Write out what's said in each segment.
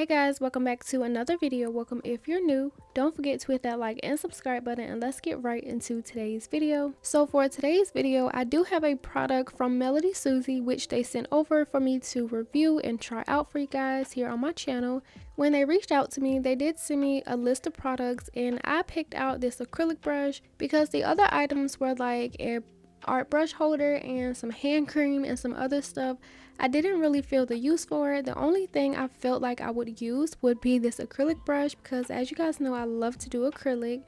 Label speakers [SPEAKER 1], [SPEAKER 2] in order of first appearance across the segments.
[SPEAKER 1] Hey guys, welcome back to another video. Welcome if you're new. Don't forget to hit that like and subscribe button, and let's get right into today's video. So for today's video, I do have a product from Melody Susie which they sent over for me to review and try out for you guys here on my channel. When they reached out to me, they did send me a list of products, and I picked out this acrylic brush because the other items were like a art brush holder and some hand cream and some other stuff. I didn't really feel the use for it. The only thing I felt like I would use would be this acrylic brush, because as you guys know, I love to do acrylic,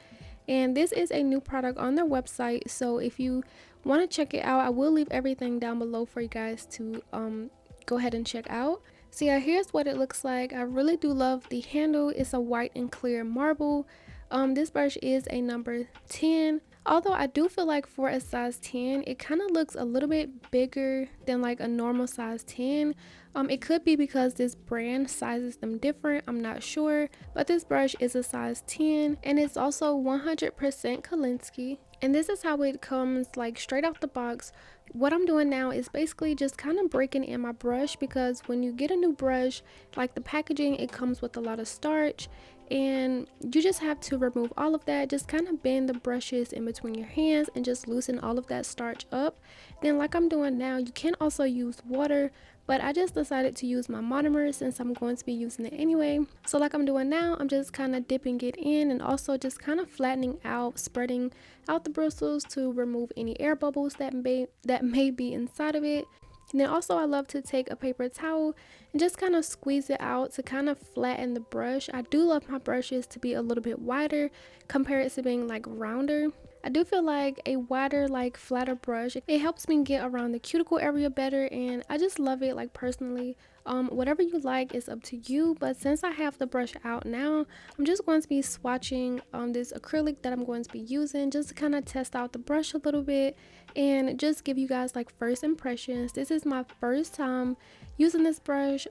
[SPEAKER 1] and this is a new product on their website. So if you want to check it out, I will leave everything down below for you guys to go ahead and check out. So yeah, here's what it looks like. I really do love the handle. It's a white and clear marble. This brush is a number 10. Although I do feel like for a size 10, it kind of looks a little bit bigger than like a normal size 10. It could be because this brand sizes them different, I'm not sure. But this brush is a size 10, and it's also 100% Kolinsky. And this is how it comes, like straight out the box. What I'm doing now is basically just kind of breaking in my brush, because when you get a new brush, like the packaging, it comes with a lot of starch, and you just have to remove all of that. Just kind of bend the brushes in between your hands and just loosen all of that starch up. Then like I'm doing now, you can also use water, but I just decided to use my monomer since I'm going to be using it anyway. So like I'm doing now, I'm just kind of dipping it in and also just kind of flattening out, spreading out the bristles to remove any air bubbles that may be inside of it. And then also I love to take a paper towel and just kind of squeeze it out to kind of flatten the brush. I do love my brushes to be a little bit wider compared to being like rounder. I do feel like a wider, like flatter brush, it helps me get around the cuticle area better, and I just love it. Like personally, whatever you like is up to you, but since I have the brush out now, I'm just going to be swatching this acrylic that I'm going to be using, just to kind of test out the brush a little bit and just give you guys like first impressions. This is my first time using this brush.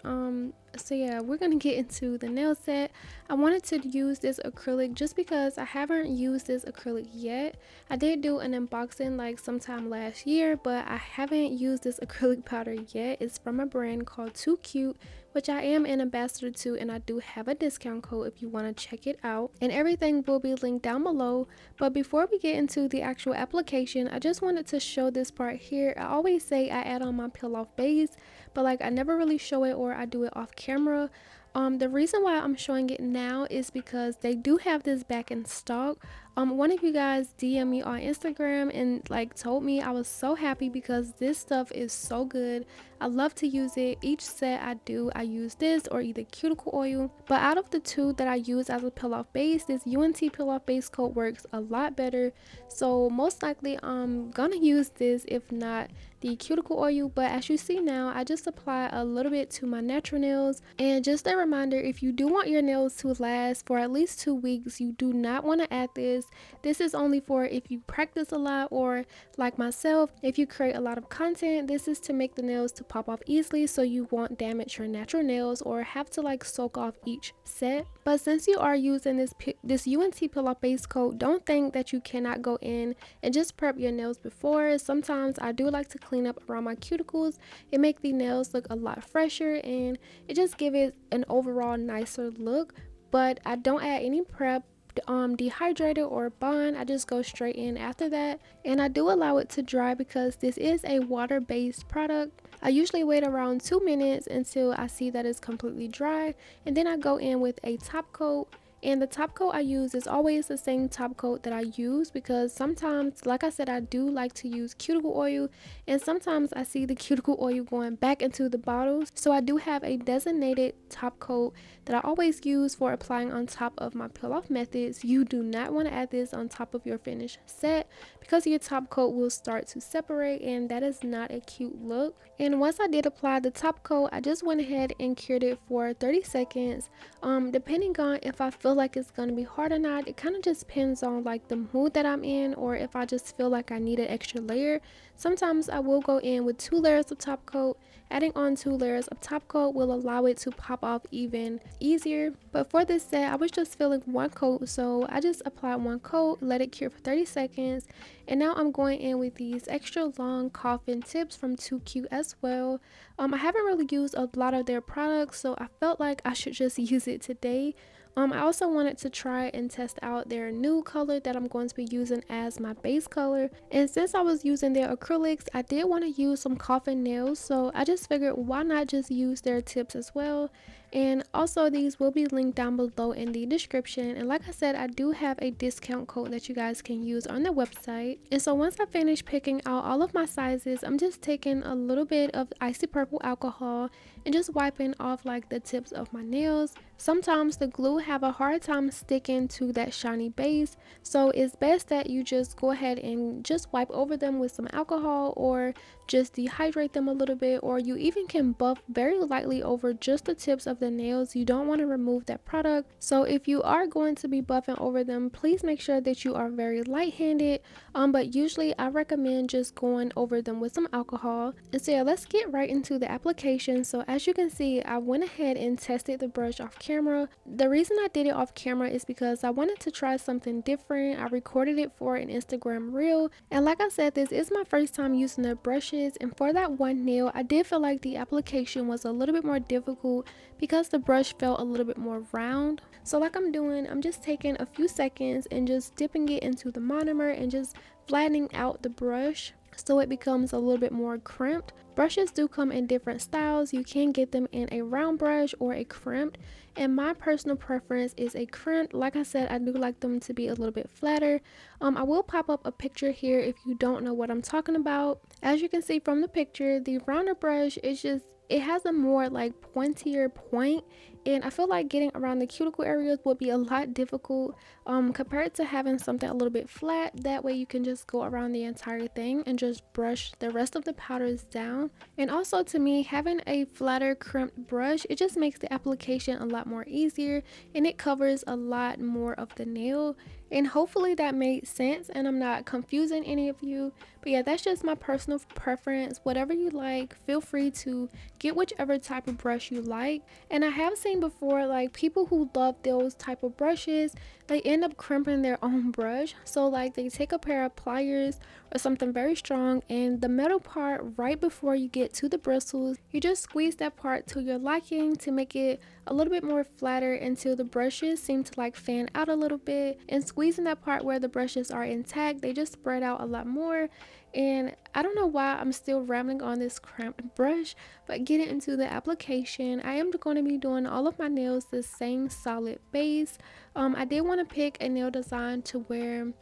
[SPEAKER 1] So yeah, we're gonna get into the nail set. I wanted to use this acrylic just because I haven't used this acrylic yet. I did do an unboxing like sometime last year, but I haven't used this acrylic powder yet. It's from a brand called Too Cute, which I am an ambassador to, and I do have a discount code if you want to check it out, and everything will be linked down below. But before we get into the actual application, I just wanted to show this part here. I always say I add on my peel off base, but like I never really show it, or I do it off camera. The reason why I'm showing it now is because they do have this back in stock. One of you guys DM me on Instagram and like told me. I was so happy because this stuff is so good. I love to use it. Each set I use this or either cuticle oil, but out of the two that I use as a peel off base, this UNT peel off base coat works a lot better. So most likely I'm gonna use this, if not the cuticle oil. But as you see now, I just apply a little bit to my natural nails. And just a reminder, if you do want your nails to last for at least 2 weeks, you do not want to add this. This is only for if you practice a lot, or like myself, if you create a lot of content. This is to make the nails to pop off easily, so you won't damage your natural nails or have to like soak off each set. But since you are using this UNT peel off base coat, don't think that you cannot go in and just prep your nails before. Sometimes I do like to clean up around my cuticles. It makes the nails look a lot fresher, and it just gives it an overall nicer look. But I don't add any prep, dehydrator or bond. I just go straight in after that, and I do allow it to dry because this is a water-based product. I usually wait around 2 minutes until I see that it's completely dry, and then I go in with a top coat. And the top coat I use is always the same top coat that I use, because sometimes, like I said, I do like to use cuticle oil, and sometimes I see the cuticle oil going back into the bottles. So I do have a designated top coat that I always use for applying on top of my peel off methods. You do not want to add this on top of your finished set, because your top coat will start to separate, and that is not a cute look. And once I did apply the top coat, I just went ahead and cured it for 30 seconds. Depending on if I feel feel like it's going to be hard or not. It kind of just depends on like the mood that I'm in, or if I just feel like I need an extra layer. Sometimes I will go in with 2 layers of top coat. Adding on 2 layers of top coat will allow it to pop off even easier. But for this set, I was just feeling 1 coat, so I just applied 1 coat, let it cure for 30 seconds. And now I'm going in with these extra long coffin tips from Too Cute as well. I haven't really used a lot of their products, so I felt like I should just use it today. I also wanted to try and test out their nude color that I'm going to be using as my base color. And since I was using their acrylics, I did want to use some coffin nails, so I just figured why not just use their tips as well. And also these will be linked down below in the description. And like I said, I do have a discount code that you guys can use on their website. And so once I finish picking out all of my sizes, I'm just taking a little bit of icy purple alcohol and just wiping off like the tips of my nails. Sometimes the glue have a hard time sticking to that shiny base, so it's best that you just go ahead and just wipe over them with some alcohol, or just dehydrate them a little bit, or you even can buff very lightly over just the tips of the nails. You don't want to remove that product, so if you are going to be buffing over them, please make sure that you are very light-handed, but usually I recommend just going over them with some alcohol. And so yeah, let's get right into the application. So as you can see, I went ahead and tested the brush off camera. The reason I did it off camera is because I wanted to try something different. I recorded it for an Instagram reel, and like I said, this is my first time using the brushes, and for that one nail I did feel like the application was a little bit more difficult because the brush felt a little bit more round. So like I'm doing, I'm just taking a few seconds and just dipping it into the monomer and just flattening out the brush so it becomes a little bit more crimped. Brushes do come in different styles. You can get them in a round brush or a crimped, and my personal preference is a crimped. Like I said, I do like them to be a little bit flatter. I will pop up a picture here if you don't know what I'm talking about. As you can see from the picture, the rounder brush is just, it has a more like pointier point, and I feel like getting around the cuticle areas would be a lot difficult compared to having something a little bit flat. That way you can just go around the entire thing and just brush the rest of the powders down. And also, to me, having a flatter crimped brush, it just makes the application a lot more easier, and it covers a lot more of the nail. And hopefully that made sense and I'm not confusing any of you. But yeah, that's just my personal preference. Whatever you like, feel free to get whichever type of brush you like. And I have seen before, like, people who love those type of brushes, they end up crimping their own brush. So like, they take a pair of pliers or something very strong, and the metal part right before you get to the bristles, you just squeeze that part to your liking to make it a little bit more flatter until the brushes seem to like fan out a little bit. And squeezing that part where the brushes are intact, they just spread out a lot more. And I don't know why I'm still rambling on this cramped brush, but getting into the application, I am going to be doing all of my nails the same solid base. I did want to pick a nail design to where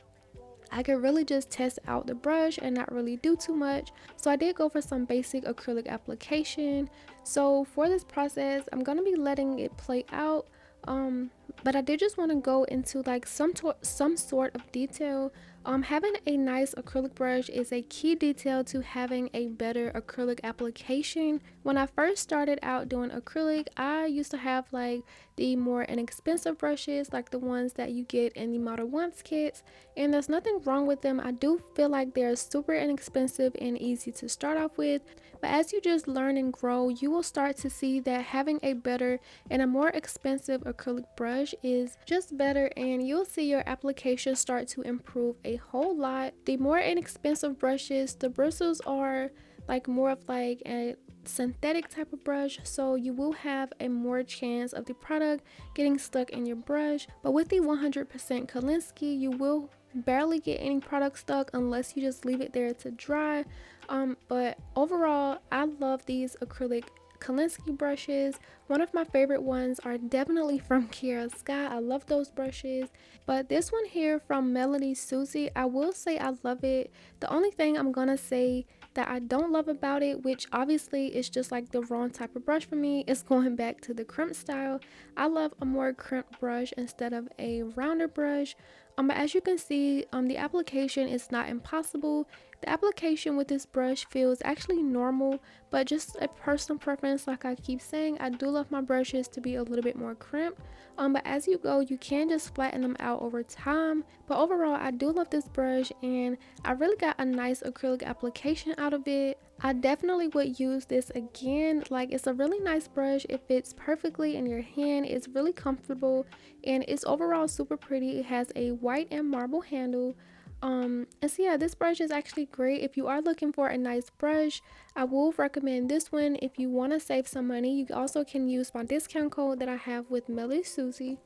[SPEAKER 1] I could really just test out the brush and not really do too much. So I did go for some basic acrylic application. So for this process, I'm going to be letting it play out. But I did just want to go into like some sort of detail. Having a nice acrylic brush is a key detail to having a better acrylic application. When I first started out doing acrylic, I used to have like the more inexpensive brushes, like the ones that you get in the Model 1s kits, and there's nothing wrong with them. I do feel like they're super inexpensive and easy to start off with, but as you just learn and grow, you will start to see that having a better and a more expensive acrylic brush is just better, and you'll see your application start to improve a whole lot. The more inexpensive brushes, the bristles are like more of like a synthetic type of brush, so you will have a more chance of the product getting stuck in your brush. But with the 100% Ksylynski, you will barely get any product stuck unless you just leave it there to dry. But overall, I love these acrylic Ksylynski brushes. One of my favorite ones are definitely from KIARA Sky. I love those brushes. But this one here from Melody Susie, I will say I love it. The only thing I'm gonna say that I don't love about it, which obviously is just like the wrong type of brush for me, is going back to the crimp style. I love a more crimped brush instead of a rounder brush. But as you can see, the application is not impossible. The application with this brush feels actually normal, but just a personal preference. Like I keep saying, I do love my brushes to be a little bit more crimped. But as you go, you can just flatten them out over time. But overall, I do love this brush, and I really got a nice acrylic application out of it. I definitely would use this again. Like, it's a really nice brush. It fits perfectly in your hand. It's really comfortable, and it's overall super pretty. It has a white and marble handle. And so yeah, this brush is actually great. If you are looking for a nice brush, I will recommend this one. If you want to save some money, you also can use my discount code that I have with Melody Susie.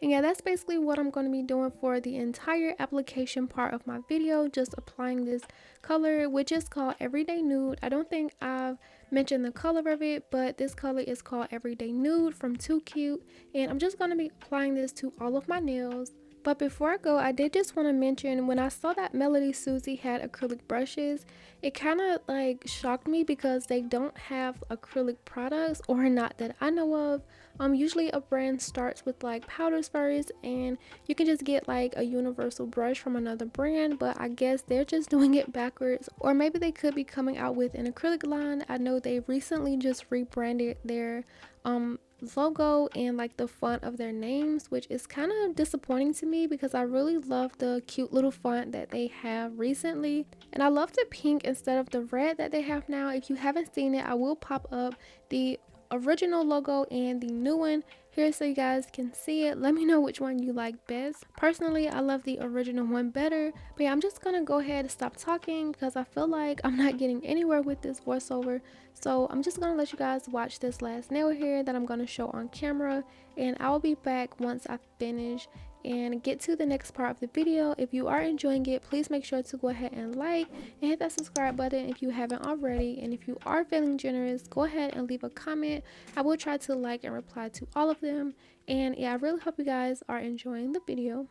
[SPEAKER 1] And yeah, that's basically what I'm going to be doing for the entire application part of my video, just applying this color, which is called Everyday Nude. I don't think I've mentioned the color of it, but this color is called Everyday Nude from Too Cute, and I'm just going to be applying this to all of my nails. But before I go, I did just want to mention, when I saw that Melody Susie had acrylic brushes, it kind of like shocked me because they don't have acrylic products, or not that I know of. Usually a brand starts with like powders first, and you can just get like a universal brush from another brand, but I guess they're just doing it backwards, or maybe they could be coming out with an acrylic line. I know they recently just rebranded their logo and like the font of their names, which is kind of disappointing to me because I really love the cute little font that they have recently, and I love the pink instead of the red that they have now. If you haven't seen it, I will pop up the original logo and the new one here so you guys can see it. Let me know which one you like best. Personally, I love the original one better. But yeah, I'm just gonna go ahead and stop talking because I feel like I'm not getting anywhere with this voiceover. So I'm just gonna let you guys watch this last nail here that I'm gonna show on camera, and I'll be back once I finish and get to the next part of the video. If you are enjoying it, please make sure to go ahead and like and hit that subscribe button if you haven't already. And if you are feeling generous, go ahead and leave a comment. I will try to like and reply to all of them. And yeah, I really hope you guys are enjoying the video.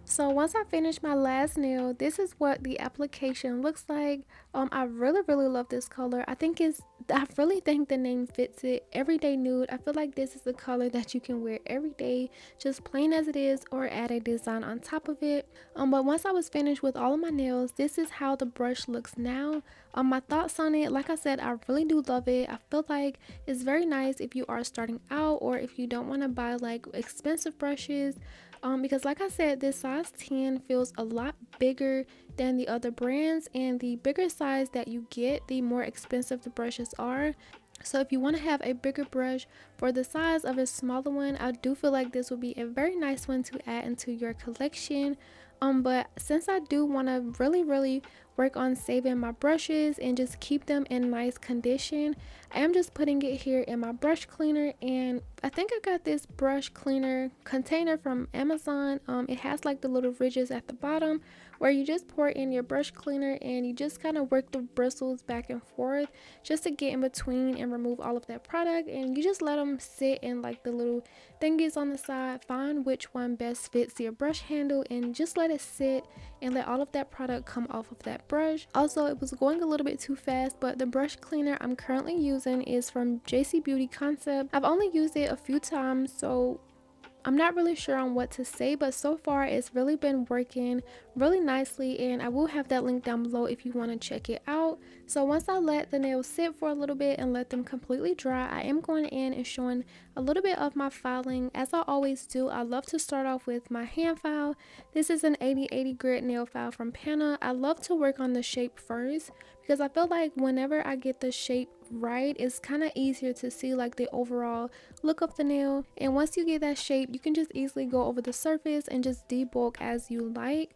[SPEAKER 1] So once I finish my last nail, this is what the application looks like. I really love this color. I really think the name fits it. Everyday Nude. I feel like this is the color that you can wear every day, just plain as it is, or add a design on top of it. But once I was finished with all of my nails, this is how the brush looks now. My thoughts on it, like I said, I really do love it. I feel like it's very nice if you are starting out, or if you don't want to buy like expensive brushes. Because like I said, this size 10 feels a lot bigger than the other brands, and the bigger size that you get, the more expensive the brushes are. So if you want to have a bigger brush for the size of a smaller one, I do feel like this would be a very nice one to add into your collection. But since I do want to really work on saving my brushes and just keep them in nice condition. I am just putting it here in my brush cleaner, and I think I got this brush cleaner container from Amazon. It has like the little ridges at the bottom where you just pour in your brush cleaner and you just kind of work the bristles back and forth just to get in between and remove all of that product, and you just let them sit in like the little thingies on the side. Find which one best fits your brush handle and just let it sit and let all of that product come off of that brush. Also, it was going a little bit too fast, but the brush cleaner I'm currently using is from JC Beauty Concept. I've only used it a few times, so I'm not really sure on what to say, but so far it's really been working really nicely, and I will have that link down below if you want to check it out. So once I let the nails sit for a little bit and let them completely dry, I am going in and showing a little bit of my filing. As I always do, I love to start off with my hand file. This is an 80/80 grit nail file from Pana. I love to work on the shape first because I feel like whenever I get the shape right, it's kind of easier to see like the overall look of the nail, and once you get that shape, you can just easily go over the surface and just debulk as you like.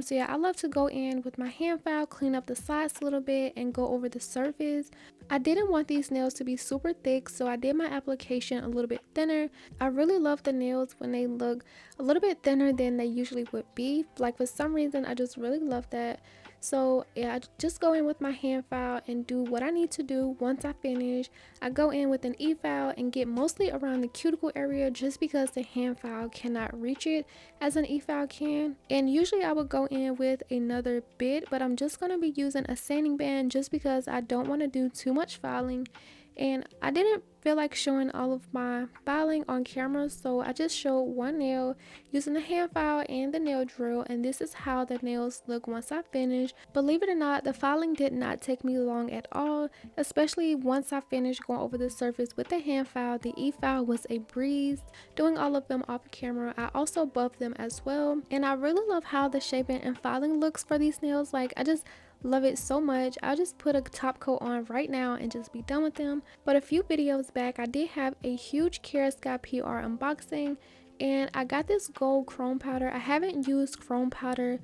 [SPEAKER 1] So yeah, I love to go in with my hand file, clean up the sides a little bit and go over the surface. I didn't want these nails to be super thick, so I did my application a little bit thinner. I really love the nails when they look a little bit thinner than they usually would be. Like for some reason, I just really love that. So yeah, I just go in with my hand file and do what I need to do. Once I finish, I go in with an e-file and get mostly around the cuticle area just because the hand file cannot reach it as an e-file can. And usually I would go in with another bit, but I'm just going to be using a sanding band just because I don't want to do too much filing. And I didn't feel like showing all of my filing on camera, so I just showed one nail using the hand file and the nail drill, and this is how the nails look once I finish. Believe it or not, the filing did not take me long at all, especially once I finished going over the surface with the hand file. The e-file was a breeze. Doing all of them off camera, I also buffed them as well, and I really love how the shaping and filing looks for these nails. Like, I just love it so much. I'll just put a top coat on right now and just be done with them. But a few videos back, I did have a huge KIARA Sky PR unboxing, and I got this gold chrome powder. I haven't used chrome powder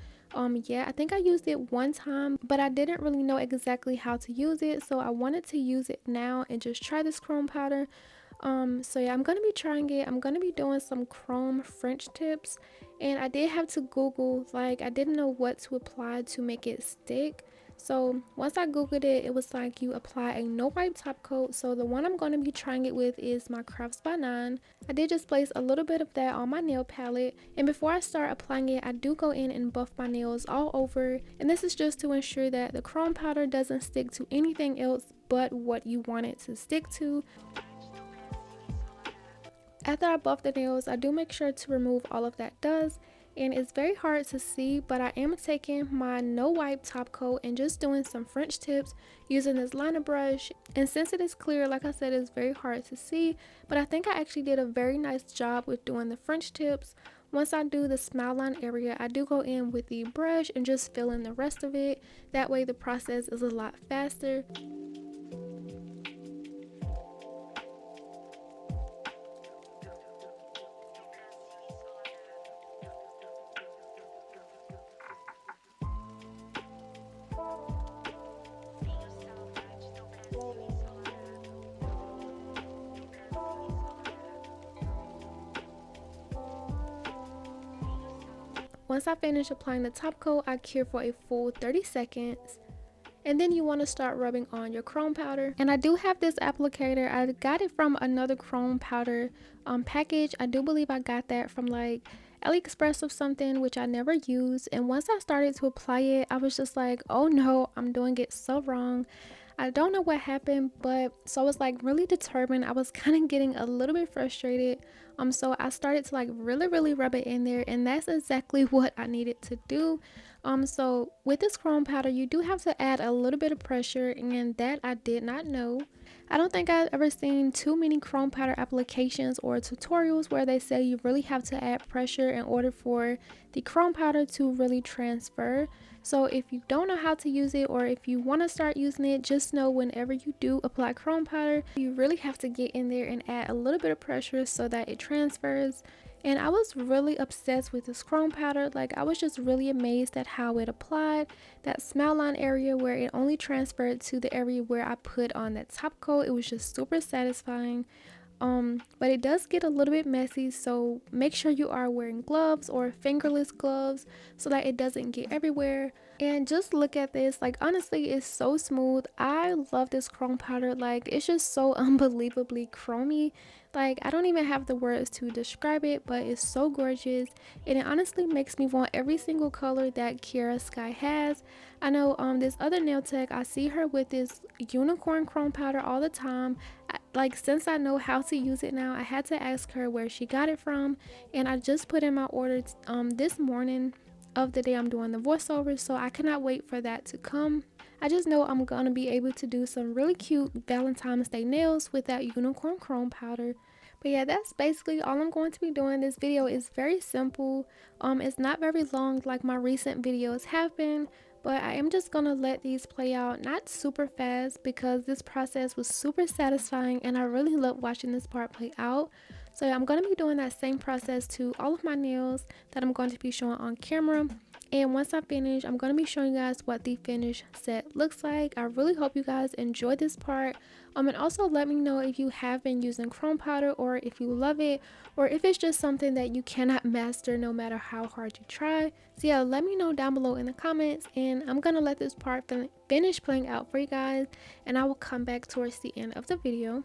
[SPEAKER 1] yet. I think I used it one time, but I didn't really know exactly how to use it, so I wanted to use it now and just try this chrome powder. So yeah, I'm gonna be trying it. I'm gonna be doing some chrome French tips, and I did have to Google, like I didn't know what to apply to make it stick. So once I googled it, it was like you apply a no wipe top coat. So the one I'm going to be trying it with is my Crafts by 9. I did just place a little bit of that on my nail palette, and before I start applying it, I do go in and buff my nails all over, and this is just to ensure that the chrome powder doesn't stick to anything else but what you want it to stick to. After I buff the nails, I do make sure to remove all of that dust, and it's very hard to see, but I am taking my no wipe top coat and just doing some French tips using this liner brush. And since it is clear, like I said, it's very hard to see, but I think I actually did a very nice job with doing the French tips. Once I do the smile line area, I do go in with the brush and just fill in the rest of it. That way the process is a lot faster. Once I finish applying the top coat, I cure for a full 30 seconds. And then you want to start rubbing on your chrome powder. And I do have this applicator. I got it from another chrome powder package. I do believe I got that from like AliExpress or something, which I never used. And once I started to apply it, I was just like, oh no, I'm doing it so wrong. I don't know what happened, but so I was like really determined. I was kind of getting a little bit frustrated. So I started to like really rub it in there, and that's exactly what I needed to do. So with this chrome powder, you do have to add a little bit of pressure, and that I did not know. I don't think I've ever seen too many chrome powder applications or tutorials where they say you really have to add pressure in order for the chrome powder to really transfer. So if you don't know how to use it, or if you want to start using it, just know whenever you do apply chrome powder, you really have to get in there and add a little bit of pressure so that it transfers. And I was really obsessed with this chrome powder. Like, I was just really amazed at how it applied that smile line area where it only transferred to the area where I put on that top coat. It was just super satisfying. But it does get a little bit messy, so make sure you are wearing gloves or fingerless gloves so that it doesn't get everywhere. And just look at this, like, honestly, it's so smooth. I love this chrome powder. Like, it's just so unbelievably chromy. Like, I don't even have the words to describe it, but it's so gorgeous, and it honestly makes me want every single color that KIARA Sky has. I know this other nail tech, I see her with this unicorn chrome powder all the time. Like, since I know how to use it now, I had to ask her where she got it from, and I just put in my order this morning of the day I'm doing the voiceover, so I cannot wait for that to come. I just know I'm gonna be able to do some really cute Valentine's Day nails with that unicorn chrome powder. But yeah, that's basically all I'm going to be doing. This video is very simple. It's not very long like my recent videos have been, but I am just gonna let these play out not super fast because this process was super satisfying and I really love watching this part play out. So yeah, I'm gonna be doing that same process to all of my nails that I'm going to be showing on camera. And once I finish, I'm going to be showing you guys what the finished set looks like. I really hope you guys enjoy this part. And also let me know if you have been using chrome powder, or if you love it, or if it's just something that you cannot master no matter how hard you try. So yeah, let me know down below in the comments, and I'm going to let this part finish playing out for you guys, and I will come back towards the end of the video.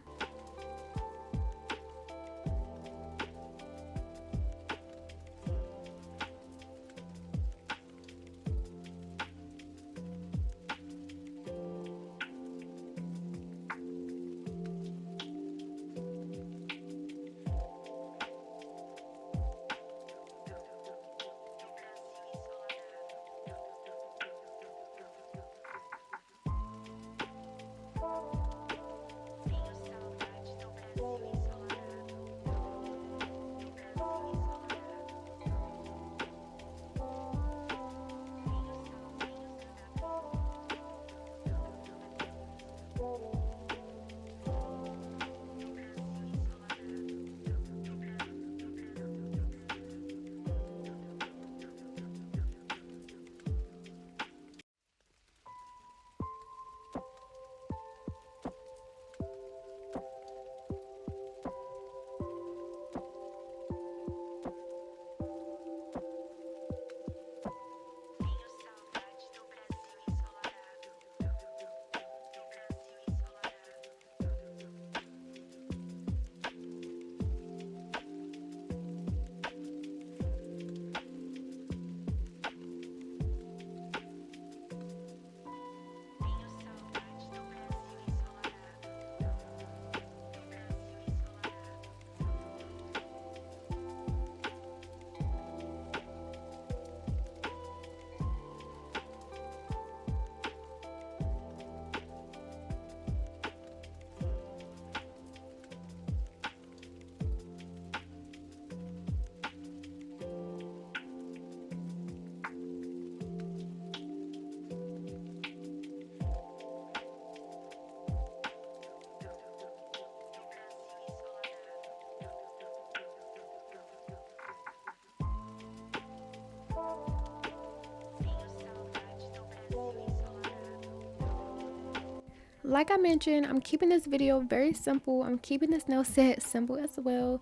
[SPEAKER 1] Like I mentioned, I'm keeping this video very simple. I'm keeping this nail set simple as well.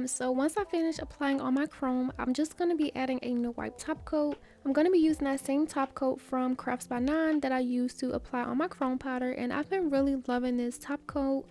[SPEAKER 1] So once I finish applying all my chrome, I'm just going to be adding a no wipe top coat. I'm going to be using that same top coat from Crafts by 9 that I used to apply on my chrome powder, and I've been really loving this top coat.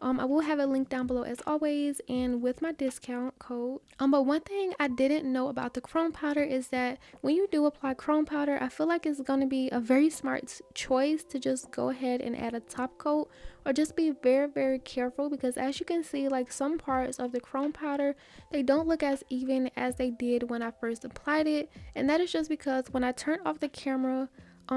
[SPEAKER 1] I will have a link down below as always, and with my discount code. But one thing I didn't know about the chrome powder is that when you do apply chrome powder, I feel like it's going to be a very smart choice to just go ahead and add a top coat, or just be very careful, because as you can see, like, some parts of the chrome powder, they don't look as even as they did when I first applied it, and that is just because when I turned off the camera,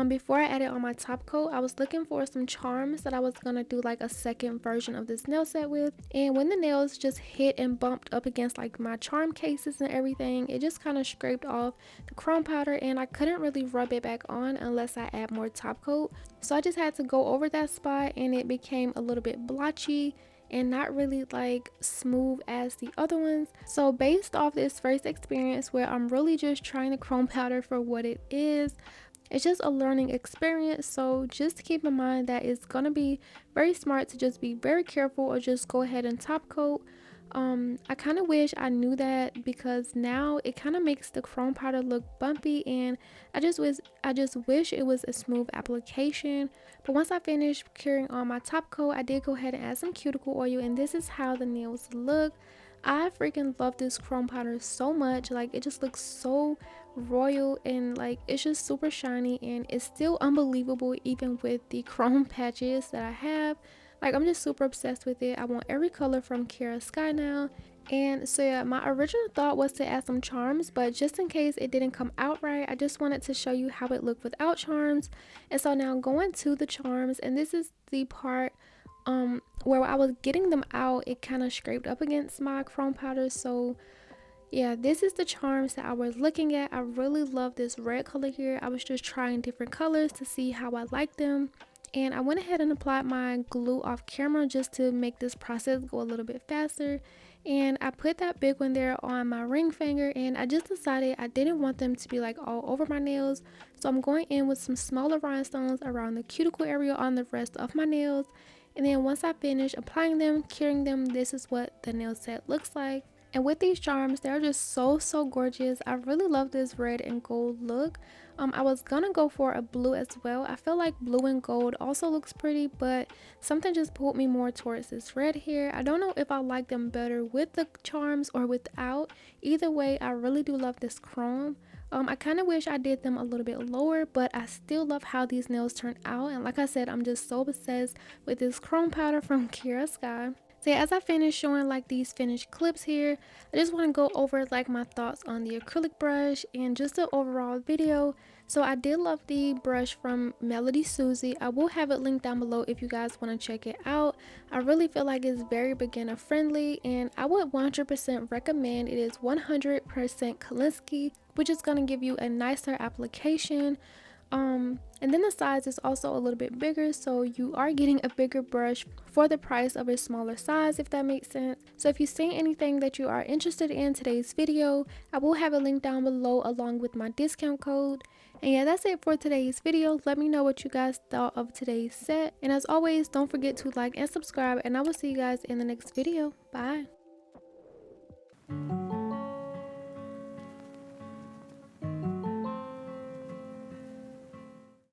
[SPEAKER 1] before I added on my top coat, I was looking for some charms that I was gonna do like a second version of this nail set with, and when the nails just hit and bumped up against like my charm cases and everything, it just kind of scraped off the chrome powder, and I couldn't really rub it back on unless I add more top coat. So I just had to go over that spot, and it became a little bit blotchy, and not really like smooth as the other ones. So based off this first experience where I'm really just trying the chrome powder for what it is, it's just a learning experience. So just keep in mind that it's gonna be very smart to just be very careful or just go ahead and top coat. I kind of wish I knew that, because now it kind of makes the chrome powder look bumpy, and I just wish it was a smooth application. But once I finished curing on my top coat, I did go ahead and add some cuticle oil, and this is how the nails look. I freaking love this chrome powder so much. Like, it just looks so royal, and like it's just super shiny, and it's still unbelievable even with the chrome patches that I have. Like, I'm just super obsessed with it. I want every color from KIARA Sky now. And so yeah, my original thought was to add some charms, but just in case it didn't come out right, I just wanted to show you how it looked without charms. And so now going to the charms, and this is the part where I was getting them out, it kind of scraped up against my chrome powder. So yeah, this is the charms that I was looking at. I really love this red color here. I was just trying different colors to see how I like them, and I went ahead and applied my glue off camera just to make this process go a little bit faster. And I put that big one there on my ring finger, and I just decided I didn't want them to be like all over my nails, so I'm going in with some smaller rhinestones around the cuticle area on the rest of my nails. And then once I finish applying them, curing them, this is what the nail set looks like. And with these charms, they're just so gorgeous. I really love this red and gold look. I was gonna go for a blue as well. I feel like blue and gold also looks pretty, but something just pulled me more towards this red here. I don't know if I like them better with the charms or without. Either way, I really do love this chrome. I kind of wish I did them a little bit lower, but I still love how these nails turn out. And like I said, I'm just so obsessed with this chrome powder from KIARA Sky. So yeah, as I finish showing like these finished clips here, I just want to go over like my thoughts on the acrylic brush and just the overall video. So I did love the brush from Melody Susie. I will have it linked down below if you guys want to check it out. I really feel like it's very beginner friendly, and I would 100% recommend. It is 100% Kolinsky, which is going to give you a nicer application. And then the size is also a little bit bigger, so you are getting a bigger brush for the price of a smaller size, if that makes sense. So if you see anything that you are interested in today's video, I will have a link down below along with my discount code. And yeah, that's it for today's video. Let me know what you guys thought of today's set, and as always, don't forget to like and subscribe, and I will see you guys in the next video. Bye.